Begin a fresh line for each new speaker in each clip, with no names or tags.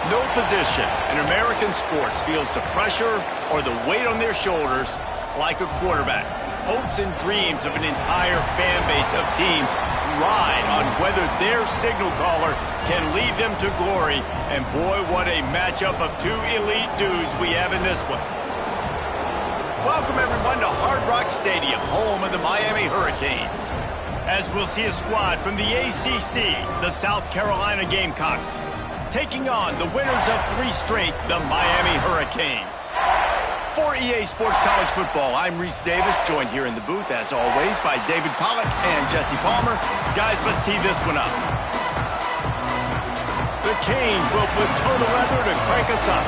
No position in American sports feels the pressure or the weight on their shoulders like a quarterback. Hopes and dreams of an entire fan base of teams ride on whether their signal caller can lead them to glory. And boy, what a matchup of two elite dudes we have in this one. Welcome everyone to Hard Rock Stadium, home of the Miami Hurricanes. As we'll see a squad from the ACC, the South Carolina Gamecocks, taking on the winners of 3 straight, the Miami Hurricanes. For EA Sports College Football, I'm Reese Davis, joined here in the booth, as always, by David Pollack and Jesse Palmer. Guys, let's tee this one up. The Canes will put total leather to crank us up.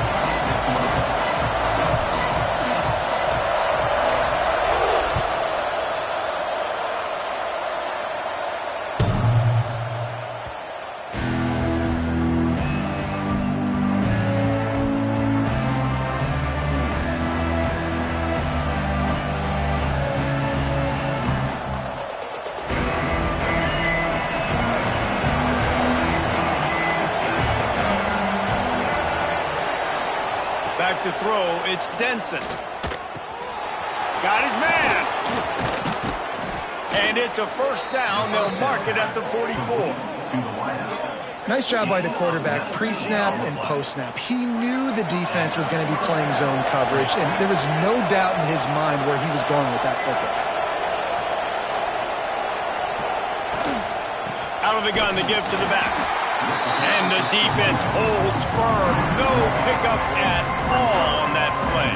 Back to throw, it's Denson. Got his man. And it's a first down. They'll mark it at the 44.
Nice job by the quarterback, pre-snap and post-snap. He knew the defense was going to be playing zone coverage, and there was no doubt in his mind where he was going with that football.
Out of the gun, the give to the back. And the defense holds firm. No pickup at all on that play.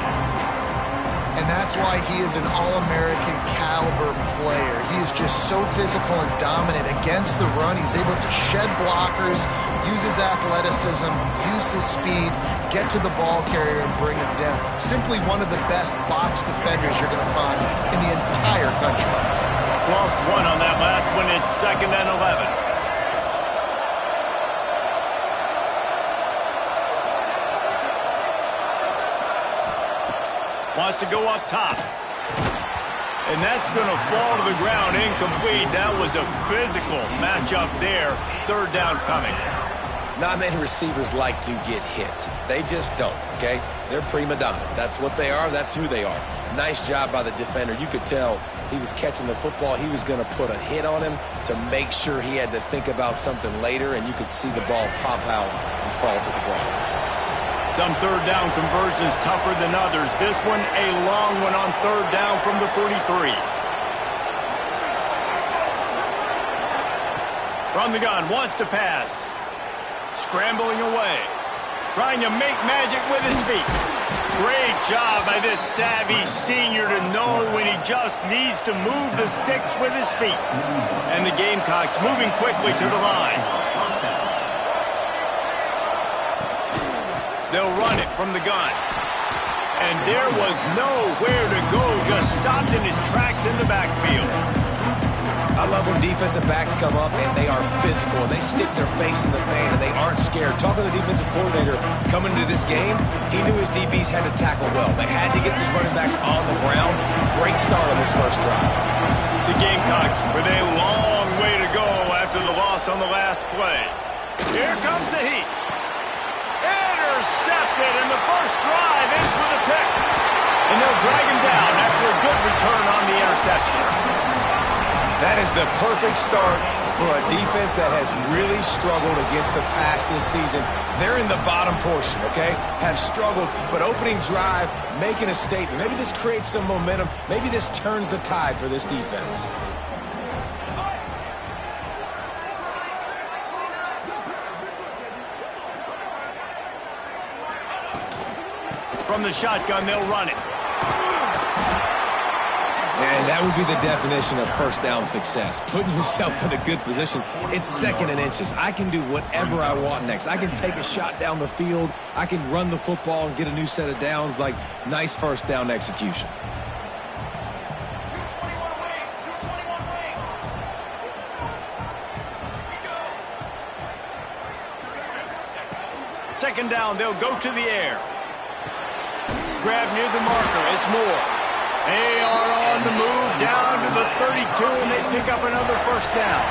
And that's why he is an All-American caliber player. He is just so physical and dominant against the run. He's able to shed blockers, use his athleticism, use his speed, get to the ball carrier and bring him down. Simply one of the best box defenders you're going to find in the entire country.
Lost one on that last one. It's 2nd and 11. Wants to go up top. And that's going to fall to the ground, incomplete. That was a physical matchup there. 3rd down coming.
Not many receivers like to get hit. They just don't, okay? They're prima donnas. That's what they are. That's who they are. Nice job by the defender. You could tell he was catching the football. He was going to put a hit on him to make sure he had to think about something later, and you could see the ball pop out and fall to the ground.
Some 3rd down conversions tougher than others. This one, a long one on 3rd down from the 43. From the gun, wants to pass. Scrambling away. Trying to make magic with his feet. Great job by this savvy senior to know when he just needs to move the sticks with his feet. And the Gamecocks moving quickly to the line. They'll run it from the gun. And there was nowhere to go, just stopped in his tracks in the backfield.
I love when defensive backs come up and they are physical. They stick their face in the fan and they aren't scared. Talking to the defensive coordinator coming into this game, he knew his DBs had to tackle well. They had to get these running backs on the ground. Great start on this first drive.
The Gamecocks with a long way to go after the loss on the last play. Here comes the heat. Intercepted, and the first drive ends with a pick. And they'll drag him down after a good return on the interception.
That is the perfect start for a defense that has really struggled against the pass this season. They're in the bottom portion, okay? Have struggled, but opening drive, making a statement. Maybe this creates some momentum. Maybe this turns the tide for this defense.
From the shotgun, they'll run it.
And that would be the definition of first down success. Putting yourself in a good position. It's 2nd and inches. I can do whatever I want next. I can take a shot down the field. I can run the football and get a new set of downs. Like, nice first down execution.
Second down, they'll go to the air. Grab near the marker. It's Moore. They are on the move down to the 32, and they pick up another first down.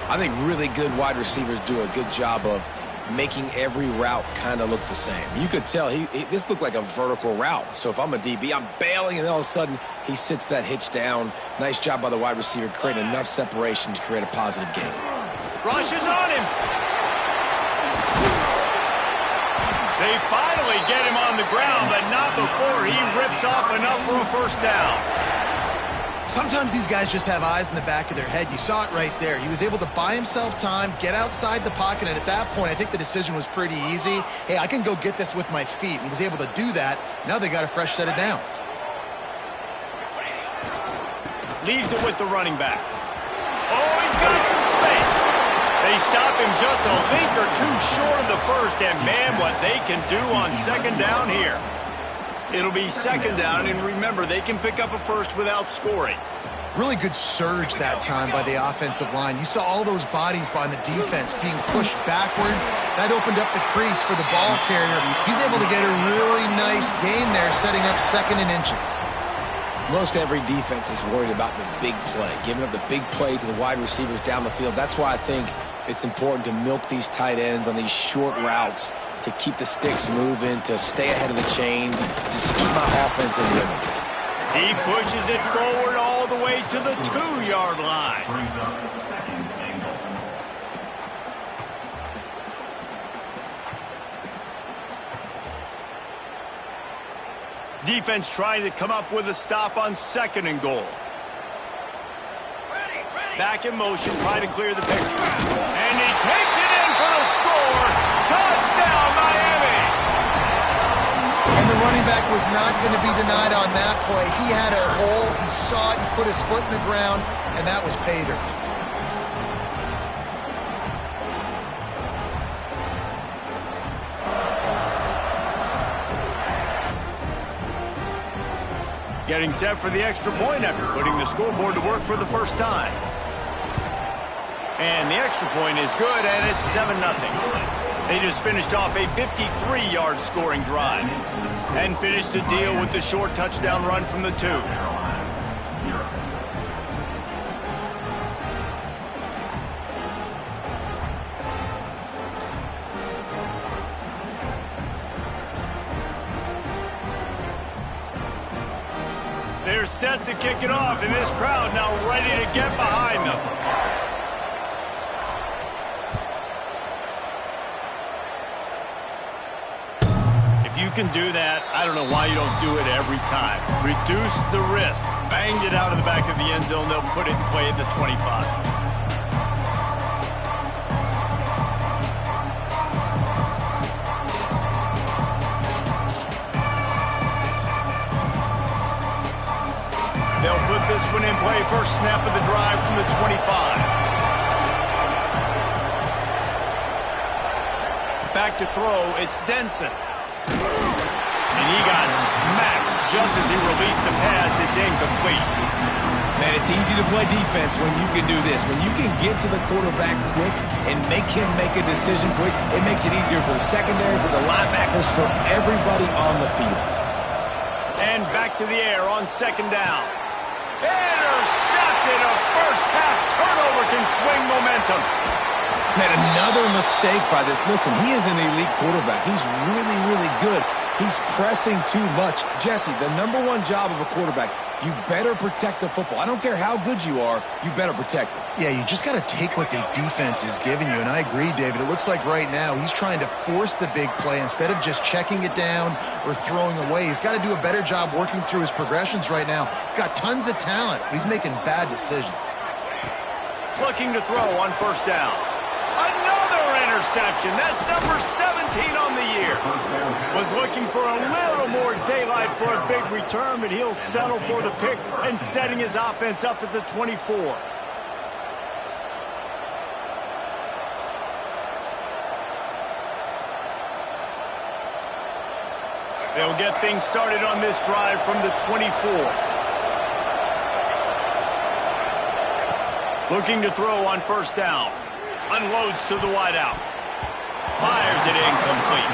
I think really good wide receivers do a good job of making every route kind of look the same. You could tell this looked like a vertical route. So if I'm a DB, I'm bailing, and all of a sudden he sits that hitch down. Nice job by the wide receiver, creating enough separation to create a positive gain.
Rushes on him. They finally get him on the ground, but not before he rips off enough for a first down.
Sometimes these guys just have eyes in the back of their head. You saw it right there. He was able to buy himself time, get outside the pocket, and at that point, I think the decision was pretty easy. Hey, I can go get this with my feet. And he was able to do that. Now they got a fresh set of downs.
Leaves it with the running back. Oh, he's got some space. They stop him just a link or two short of the first, and man, what they can do on second down here. It'll be second down, and remember, they can pick up a first without scoring.
Really good surge that time by the offensive line. You saw all those bodies by the defense being pushed backwards. That opened up the crease for the ball carrier. He's able to get a really nice gain there, setting up second and inches.
Most every defense is worried about the big play, giving up the big play to the wide receivers down the field. That's why I think it's important to milk these tight ends on these short routes to keep the sticks moving, to stay ahead of the chains, just to keep my offense in rhythm.
He pushes it forward all the way to the 2-yard line. Defense trying to come up with a stop on second and goal. Back in motion, trying to clear the picture. And he takes it in for the score. Touchdown, Miami!
And the running back was not going to be denied on that play. He had a hole. He saw it. He put his foot in the ground, and that was pay dirt.
Getting set for the extra point after putting the scoreboard to work for the first time. And the extra point is good, and it's 7-0. They just finished off a 53-yard scoring drive and finished the deal with the short touchdown run from the 2. They're set to kick it off, and this crowd now ready to get behind them. If you can do that, I don't know why you don't do it every time. Reduce the risk. Banged it out of the back of the end zone. They'll put it in play at the 25. They'll put this one in play. First snap of the drive from the 25. Back to throw, it's Denson. And he got smacked just as he released the pass. It's incomplete.
Man, it's easy to play defense when you can do this. When you can get to the quarterback quick and make him make a decision quick, it makes it easier for the secondary, for the linebackers, for everybody on the field.
And back to the air on second down. Intercepted. A first-half turnover can swing momentum.
Man, another mistake by this. Listen, he is an elite quarterback. He's really, really good. He's pressing too much. Jesse, the #1 job of a quarterback, you better protect the football. I don't care how good you are, you better protect it.
Yeah, you just got to take what the defense is giving you, and I agree, David. It looks like right now he's trying to force the big play instead of just checking it down or throwing away. He's got to do a better job working through his progressions right now. He's got tons of talent, but he's making bad decisions.
Looking to throw on first down. Another interception. That's number 17 on the year. Was looking for a little more daylight for a big return, but he'll settle for the pick and setting his offense up at the 24. They'll get things started on this drive from the 24. Looking to throw on first down. Unloads to the wideout. Fires it incomplete.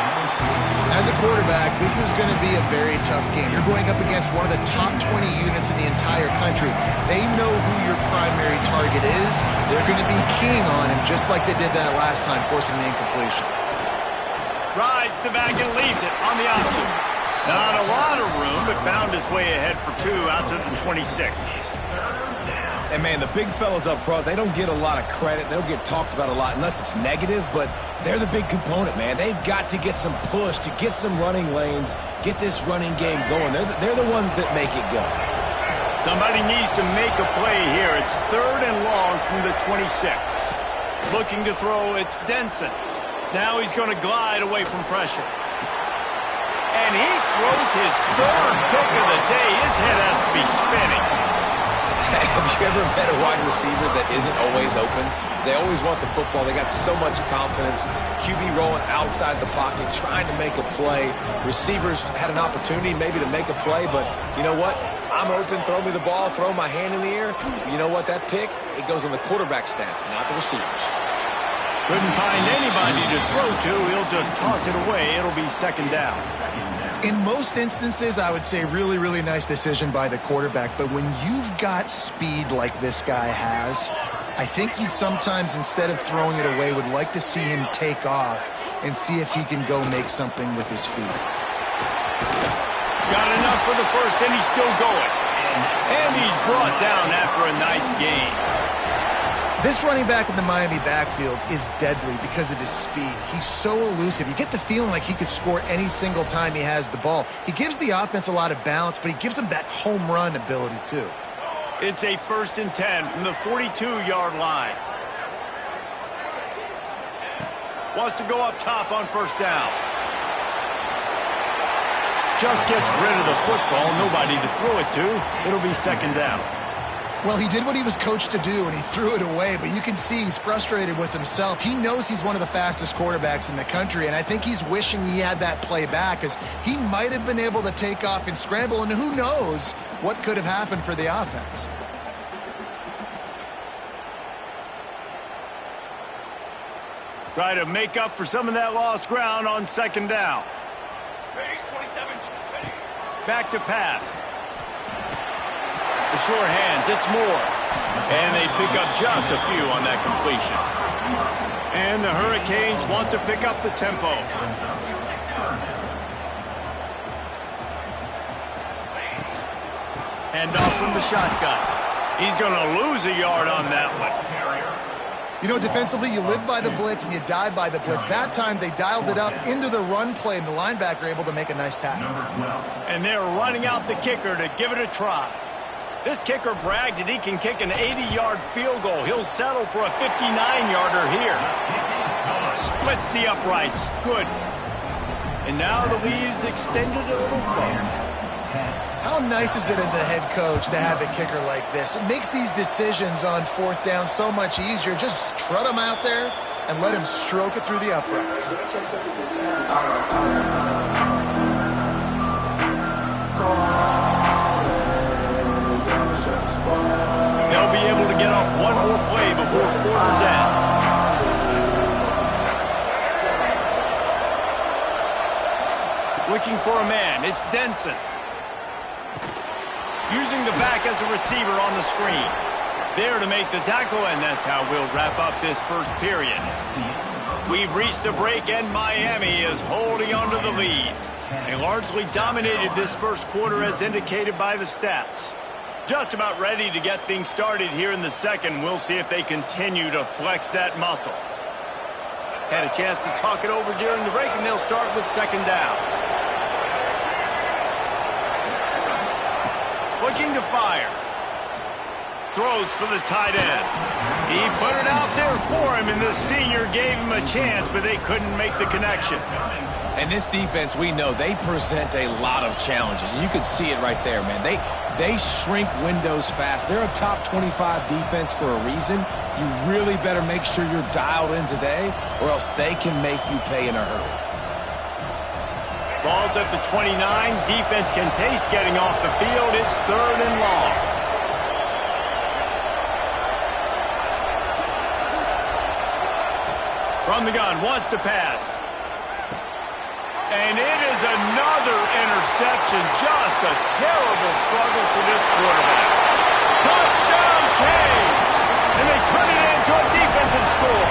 As a quarterback, this is going to be a very tough game. You're going up against one of the top 20 units in the entire country. They know who your primary target is. They're going to be keying on him just like they did that last time, forcing the incompletion.
Rides the back and leaves it on the option. Not a lot of room, but found his way ahead for 2 out to the 26.
And, man, the big fellas up front, they don't get a lot of credit. They don't get talked about a lot unless it's negative, but they're the big component, man. They've got to get some push, to get some running lanes, get this running game going. They're the ones that make it go.
Somebody needs to make a play here. It's 3rd and long from the 26. Looking to throw, it's Denson. Now he's going to glide away from pressure. And he throws his 3rd pick of the day. His head has to be spinning.
Have you ever met a wide receiver that isn't always open? They always want the football. They got so much confidence. QB rolling outside the pocket, trying to make a play. Receivers had an opportunity maybe to make a play, but you know what? I'm open, throw me the ball, throw my hand in the air. You know what? That pick, it goes on the quarterback stats, not the receivers.
Couldn't find anybody to throw to. He'll just toss it away. It'll be 2nd down.
In most instances, I would say really, really nice decision by the quarterback. But when you've got speed like this guy has, I think you'd sometimes, instead of throwing it away, would like to see him take off and see if he can go make something with his feet.
Got enough for the first, and he's still going. And he's brought down after a nice gain.
This running back in the Miami backfield is deadly because of his speed. He's so elusive. You get the feeling like he could score any single time he has the ball. He gives the offense a lot of balance, but he gives them that home run ability too.
It's a 1st and 10 from the 42-yard line. Wants to go up top on 1st down. Just gets rid of the football. Nobody to throw it to. It'll be 2nd down.
Well, he did what he was coached to do, and he threw it away, but you can see he's frustrated with himself. He knows he's one of the fastest quarterbacks in the country, and I think he's wishing he had that play back, because he might have been able to take off and scramble, and who knows what could have happened for the offense.
Try to make up for some of that lost ground on 2nd down. Back to pass. The sure hands, it's Moore. And they pick up just a few on that completion. And the Hurricanes want to pick up the tempo. Hand off from the shotgun. He's going to lose a yard on that one.
You know, defensively, you live by the blitz and you die by the blitz. That time, they dialed it up into the run play, and the linebacker able to make a nice tackle.
And they're running out the kicker to give it a try. This kicker brags that he can kick an 80-yard field goal. He'll settle for a 59-yarder here. Splits the uprights. Good. And now the lead is extended a little further.
How nice is it as a head coach to have a kicker like this? It makes these decisions on 4th down so much easier. Just trot him out there and let him stroke it through the uprights.
They'll be able to get off one more play before quarter's end. Looking for a man. It's Denson. Using the back as a receiver on the screen. There to make the tackle, and that's how we'll wrap up this first period. We've reached a break, and Miami is holding on to the lead. They largely dominated this first quarter as indicated by the stats. Just about ready to get things started here in the second. We'll see if they continue to flex that muscle. Had a chance to talk it over during the break, and they'll start with 2nd down. Looking to fire. Throws for the tight end. He put it out there for him, and the senior gave him a chance, but they couldn't make the connection.
And this defense, we know, they present a lot of challenges. And you can see it right there, man. They shrink windows fast. They're a top 25 defense for a reason. You really better make sure you're dialed in today, or else they can make you pay in a hurry.
Ball's at the 29. Defense can taste getting off the field. It's 3rd and long. From the gun, wants to pass. And it is another interception. Just a terrible struggle for this quarterback. Touchdown, Canes! And they turn it into a defensive score.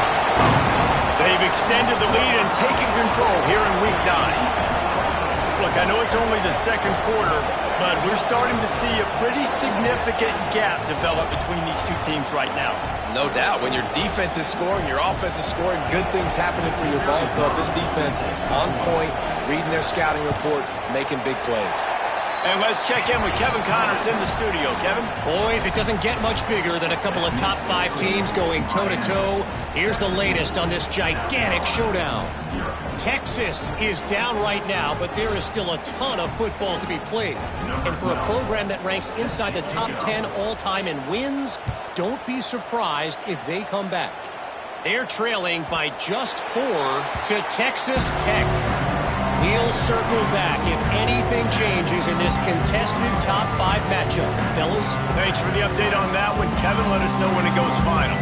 They've extended the lead and taken control here in Week 9. Look, I know it's only the second quarter, but we're starting to see a pretty significant gap develop between these two teams right now.
No doubt. When your defense is scoring, your offense is scoring, good things happening for your ball club. This defense on point, reading their scouting report, making big plays.
And let's check in with Kevin Connors in the studio. Kevin?
Boys, it doesn't get much bigger than a couple of top 5 teams going toe-to-toe. Here's the latest on this gigantic showdown. Texas is down right now, but there is still a ton of football to be played. And for a program that ranks inside the top 10 all-time in wins, don't be surprised if they come back. They're trailing by just 4 to Texas Tech. We'll circle back if anything changes in this contested top 5 matchup. Fellas?
Thanks for the update on that one, Kevin. Let us know when it goes final.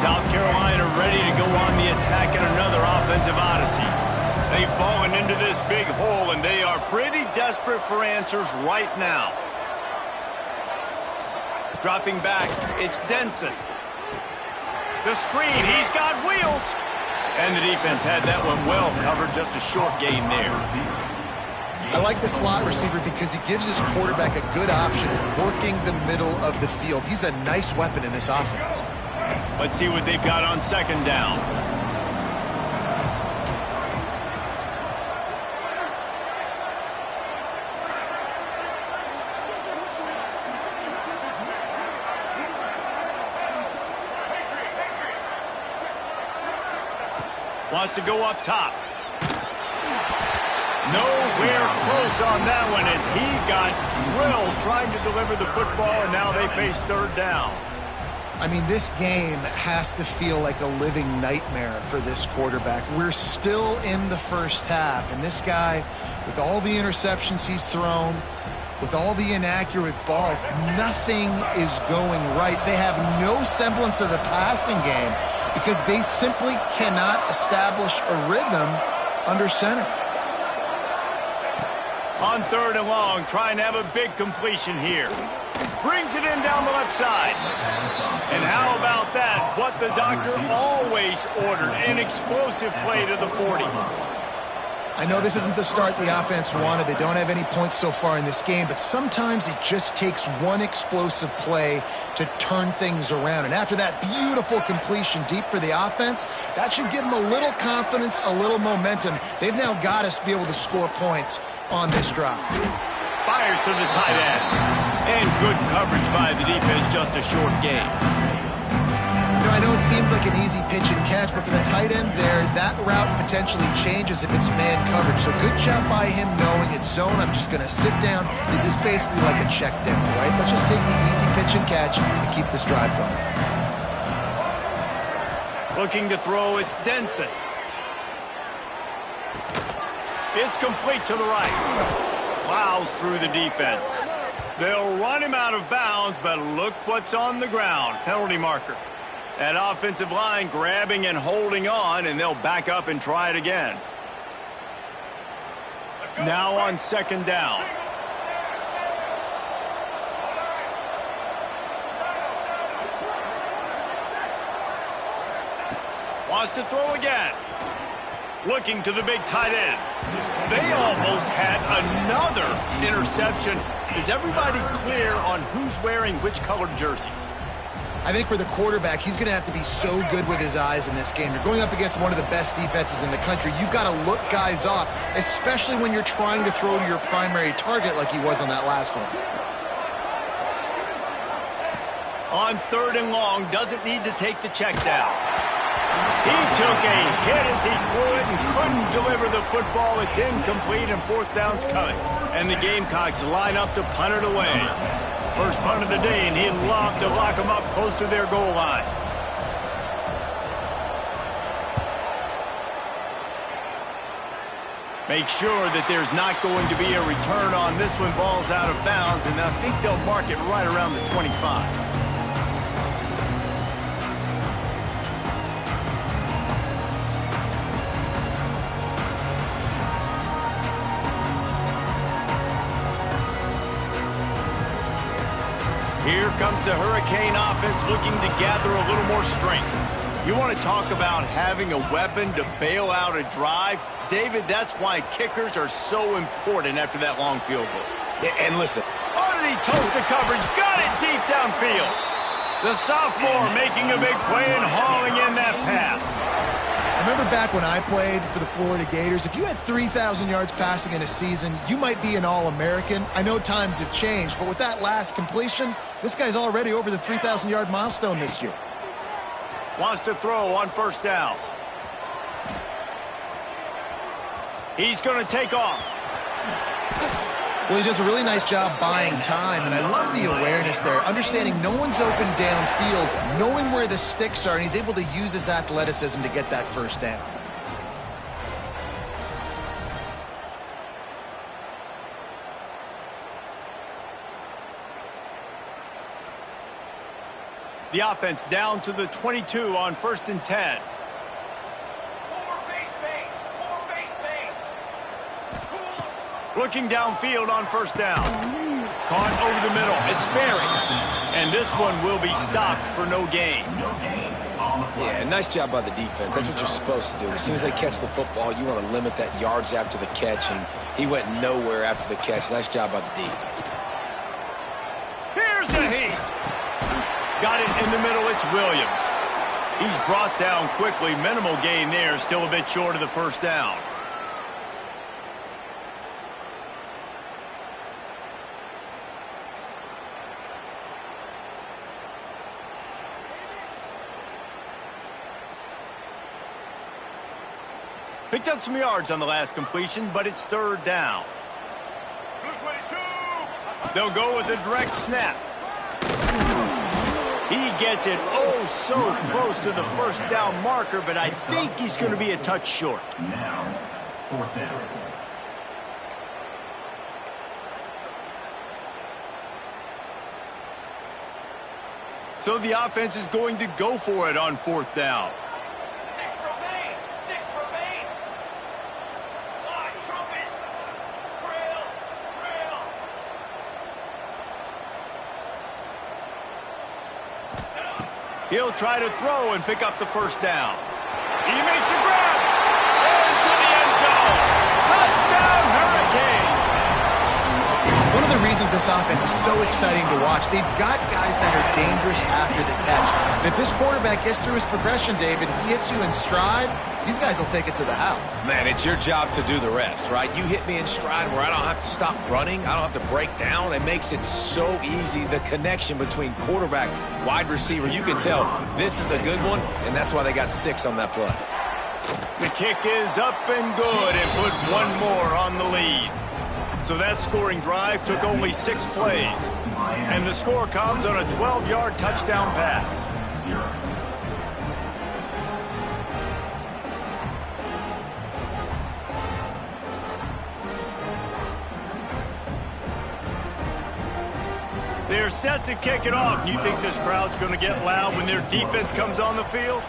South Carolina ready to go on the attack in another offensive odyssey. They've fallen into this big hole, and they are pretty desperate for answers right now. Dropping back, it's Denson. The screen, he's got wheels. And the defense had that one well covered, just a short gain there.
I like the slot receiver because he gives his quarterback a good option working the middle of the field. He's a nice weapon in this offense.
Let's see what they've got on second down. Wants to go up top. Nowhere close on that one as he got drilled trying to deliver the football, and now they face third down.
I mean, this game has to feel like a living nightmare for this quarterback. We're still in the first half, and this guy, with all the interceptions he's thrown, with all the inaccurate balls, nothing is going right. They have no semblance of a passing game because they simply cannot establish a rhythm under center.
On third and long, trying to have a big completion here. Brings it in down the left side. And how about that? What the doctor always ordered, an explosive play to the 40.
I know this isn't the start the offense wanted. They don't have any points so far in this game, but sometimes it just takes one explosive play to turn things around. And after that beautiful completion deep for the offense, that should give them a little confidence, a little momentum. They've now got us to be able to score points on this drive.
Fires to the tight end. And good coverage by the defense, just a short gain.
You know, I know it seems like an easy pitch and catch, but for the tight end there, that route potentially changes if it's man coverage. So good job by him knowing it's zone. I'm just going to sit down. This is basically like a check down, right? Let's just take the easy pitch and catch and keep this drive going.
Looking to throw, it's Denson. It's complete to the right. Plows through the defense. They'll run him out of bounds, but look what's on the ground. Penalty marker. That offensive line grabbing and holding on, and they'll back up and try it again. Now on second down. Wants to throw again. Looking to the big tight end. They almost had another interception. Is everybody clear on who's wearing which colored jerseys?
I think for the quarterback, he's going to have to be so good with his eyes in this game. You're going up against one of the best defenses in the country. You've got to look guys off, especially when you're trying to throw to your primary target like he was on that last one.
On third and long, doesn't need to take the check down. He took a hit as he threw it and couldn't deliver the football. It's incomplete and fourth down's coming. And the Gamecocks line up to punt it away. First punt of the day, and he'd love to lock them up close to their goal line. Make sure that there's not going to be a return on this one. Ball's out of bounds, and I think they'll mark it right around the 25. Here comes the Hurricane offense looking to gather a little more strength. You want to talk about having a weapon to bail out a drive? David, that's why kickers are so important after that long field goal.
And listen.
Oh, did he toast the coverage? Got it deep downfield. The sophomore making a big play and hauling in that pass.
I remember back when I played for the Florida Gators, if you had 3,000 yards passing in a season, you might be an All-American. I know times have changed, but with that last completion, this guy's already over the 3,000-yard milestone this year.
Wants to throw on first down. He's going to take off.
Well, he does a really nice job buying time, and I love the awareness there, understanding no one's open downfield, knowing where the sticks are, and he's able to use his athleticism to get that first down.
The offense down to the 22 on 1st and 10. Looking downfield on first down. Caught over the middle. It's Sperry. And this one will be stopped for no gain.
Yeah, nice job by the defense. That's what you're supposed to do. As soon as they catch the football, you want to limit that yards after the catch, and he went nowhere after the catch. Nice job by the D.
Here's the heat. Got it in the middle. It's Williams. He's brought down quickly. Minimal gain there. Still a bit short of the first down. Picked up some yards on the last completion, but it's third down. They'll go with a direct snap. He gets it oh so close to the first down marker, but I think he's going to be a touch short.
Now, fourth down.
So the offense is going to go for it on fourth down. He'll try to throw and pick up the first down. He makes a grab. Into the end zone. Touchdown, Hurricane.
One of the reasons this offense is so exciting to watch, they've got guys that are dangerous after the catch. And if this quarterback gets through his progression, David, he hits you in stride, these guys will take it to the house.
Man, it's your job to do the rest, right? You hit me in stride where I don't have to stop running. I don't have to break down. It makes it so easy, the connection between quarterback, wide receiver. You can tell this is a good one, and that's why they got 6 on that play.
The kick is up and good and put one more on the lead. So that scoring drive took only 6 plays. And the score comes on a 12-yard touchdown pass.
0.
They're set to kick it off. You think this crowd's going to get loud when their defense comes on the field?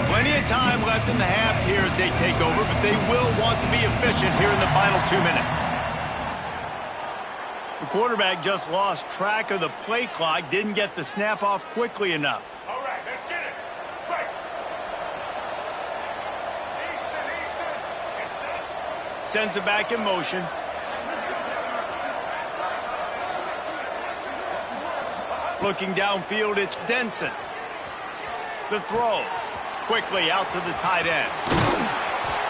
Plenty of time left in the half here as they take over, but they will want to be efficient here in the final 2 minutes. The quarterback just lost track of the play clock, didn't get the snap off quickly enough.
All right, let's get it. Right. Easton.
Sends it back in motion. Looking downfield, it's Denson. The throw. Quickly out to the tight end.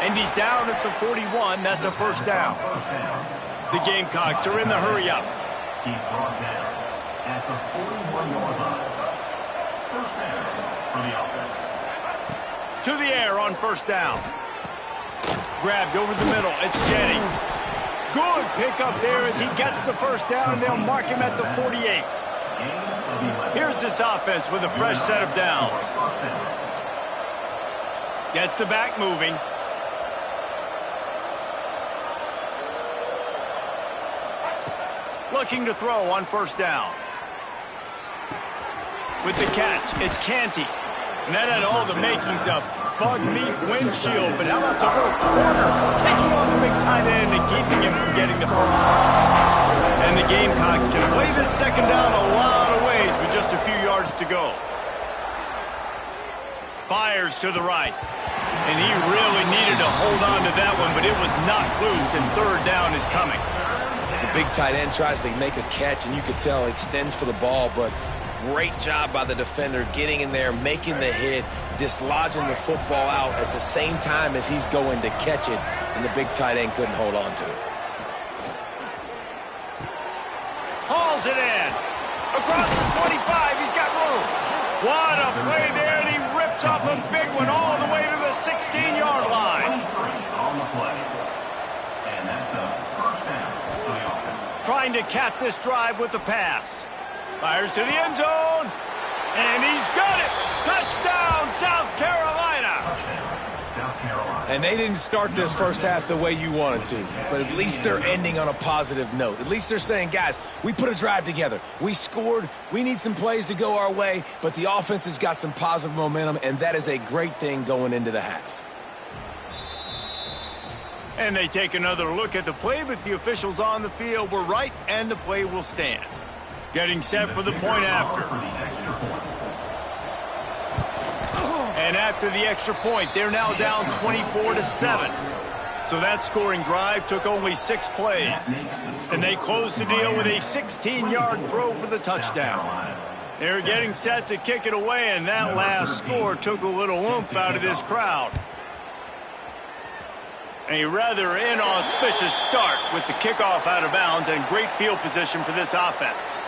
And he's down at the 41. That's a first down. The Gamecocks are in the hurry-up.
He's brought down at the 41-yard line. First down for the offense.
To the air on first down. Grabbed over the middle. It's Jennings. Good pickup there as he gets the first down, and they'll mark him at the 48. Here's this offense with a fresh set of downs. Gets the back moving. Looking to throw on first down. With the catch, it's Ncaa. And that had all the makings of bug meat windshield. But how about the little corner taking on the big tight end and keeping him from getting the first? And the Gamecocks can play this second down a lot of ways with just a few yards to go. Fires to the right. And he really needed to hold on to that one, but it was knocked loose, and third down is coming.
The big tight end tries to make a catch, and you could tell extends for the ball, but great job by the defender getting in there, making the hit, dislodging the football out at the same time as he's going to catch it, and the big tight end couldn't hold on to it.
Hauls it in. Across the 25, he's got room. What a play there, and he rips off a big one all the way to the 16-yard line.
On the play. And that's a first down for the offense.
Trying to cap this drive with the pass. Fires to the end zone. And he's got it. Touchdown, South Carolina.
Touchdown, South Carolina.
And they didn't start this first half the way you wanted to, but at least they're ending on a positive note. At least they're saying, guys, we put a drive together. We scored. We need some plays to go our way, but the offense has got some positive momentum, and that is a great thing going into the half.
And they take another look at the play, but the officials on the field were right, and the play will stand. Getting set for the point after. And after the extra point, they're now down 24-7. So that scoring drive took only 6 plays. And they closed the deal with a 16-yard throw for the touchdown. They're getting set to kick it away, and that last score took a little oomph out of this crowd. A rather inauspicious start with the kickoff out of bounds and great field position for this offense.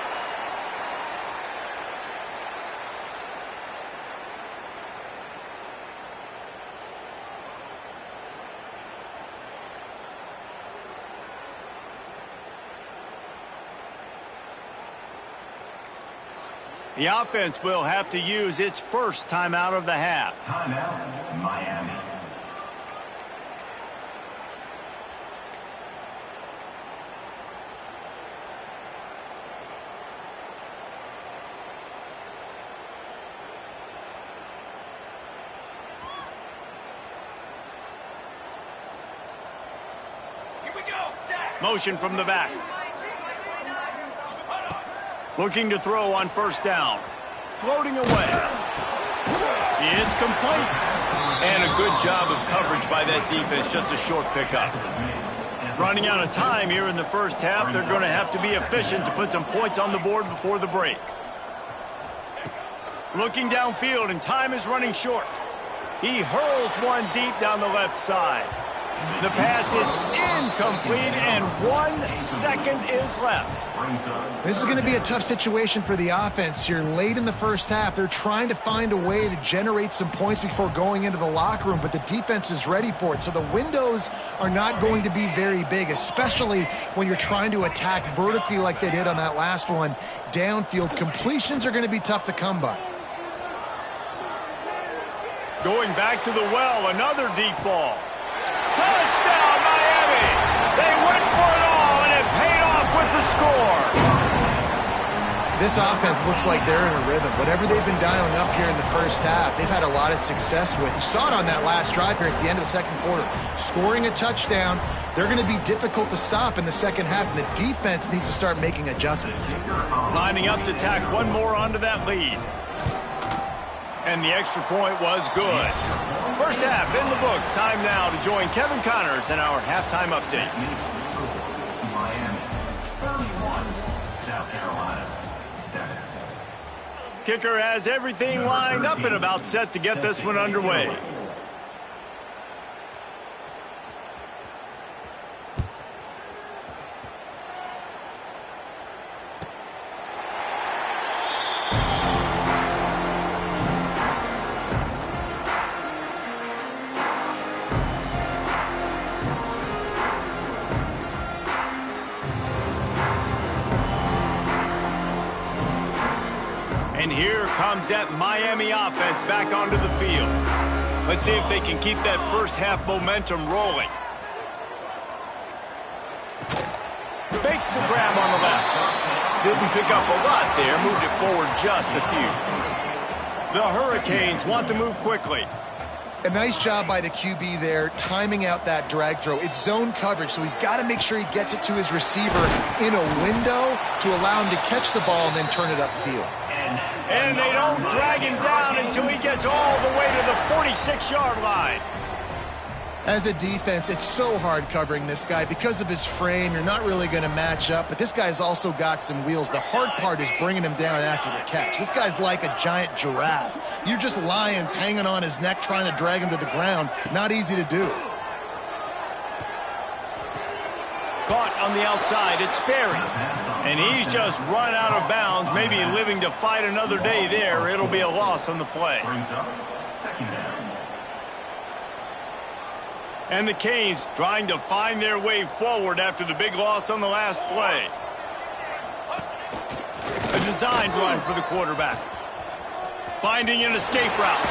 The offense will have to use its first timeout of the half.
Timeout, Miami.
Here we go, set.
Motion from the back. Looking to throw on first down. Floating away. It's complete. And a good job of coverage by that defense. Just a short pickup. Running out of time here in the first half. They're going to have to be efficient to put some points on the board before the break. Looking downfield, and time is running short. He hurls one deep down the left side. The pass is incomplete, and 1 second is left.
This is going to be a tough situation for the offense here. Late in the first half, they're trying to find a way to generate some points before going into the locker room, but the defense is ready for it. So the windows are not going to be very big, especially when you're trying to attack vertically like they did on that last one. Downfield completions are going to be tough to come by.
Going back to the well, another deep ball. Touchdown, Miami! They went for it all, and it paid off with the score.
This offense looks like they're in a rhythm. Whatever they've been dialing up here in the first half, they've had a lot of success with. You saw it on that last drive here at the end of the second quarter. Scoring a touchdown, they're going to be difficult to stop in the second half, and the defense needs to start making adjustments.
Lining up to tack one more onto that lead. And the extra point was good. First half in the books. Time now to join Kevin Connors in our halftime update.
Miami, 31, South Carolina, 7.
Kicker has everything lined up and about set to get this one underway. And here comes that Miami offense back onto the field. Let's see if they can keep that first half momentum rolling. Makes the grab on the left. Didn't pick up a lot there, moved it forward just a few. The Hurricanes want to move quickly.
A nice job by the QB there, timing out that drag throw. It's zone coverage, so he's got to make sure he gets it to his receiver in a window to allow him to catch the ball and then turn it upfield.
And they don't drag him down until he gets all the way to the 46-yard line.
As a defense, it's so hard covering this guy. Because of his frame, you're not really going to match up, but this guy's also got some wheels. The hard part is bringing him down after the catch. This guy's like a giant giraffe. You're just lions hanging on his neck trying to drag him to the ground. Not easy to do.
Caught on the outside, it's Sperry. And he's just run out of bounds, maybe living to fight another day there. It'll be a loss on the play.
Brings up second down.
And the Canes trying to find their way forward after the big loss on the last play. A designed run for the quarterback. Finding an escape route.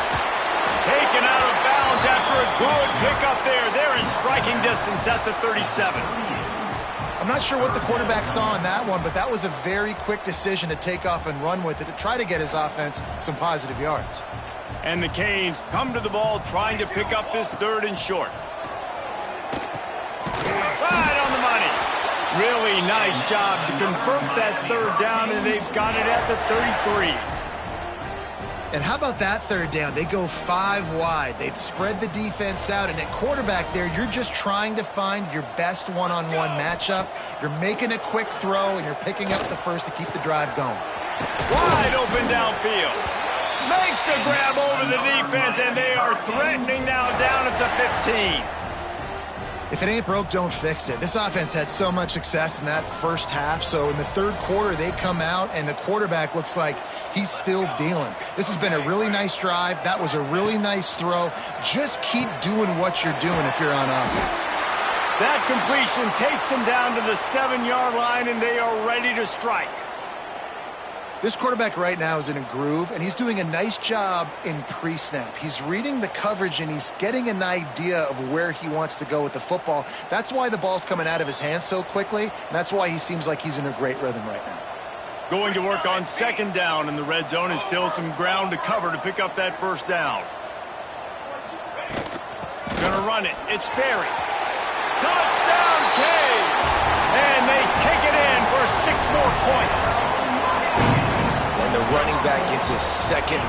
Taken out of bounds after a good pickup there. They're in striking distance at the 37.
I'm not sure what the quarterback saw in that one, but that was a very quick decision to take off and run with it to try to get his offense some positive yards.
And the Canes come to the ball trying to pick up this third and short. Right on the money. Really nice job to convert that third down, and they've got it at the 33.
And how about that third down? They go 5 wide. They'd spread the defense out, and at quarterback there, you're just trying to find your best one-on-one matchup. You're making a quick throw, and you're picking up the first to keep the drive going.
Wide open downfield. Makes the grab over the defense, and they are threatening now down at the 15.
If it ain't broke, don't fix it. This offense had so much success in that first half, so in the third quarter, they come out, and the quarterback looks like he's still dealing. This has been a really nice drive. That was a really nice throw. Just keep doing what you're doing if you're on offense.
That completion takes them down to the 7-yard line, and they are ready to strike.
This quarterback right now is in a groove, and he's doing a nice job in pre-snap. He's reading the coverage, and he's getting an idea of where he wants to go with the football. That's why the ball's coming out of his hands so quickly, and that's why he seems like he's in a great rhythm right now.
Going to work on second down, and the red zone is still some ground to cover to pick up that first down. Gonna run it. It's Sperry. Touchdown, Canes! And they take it in for 6 more points.
And the running back gets his second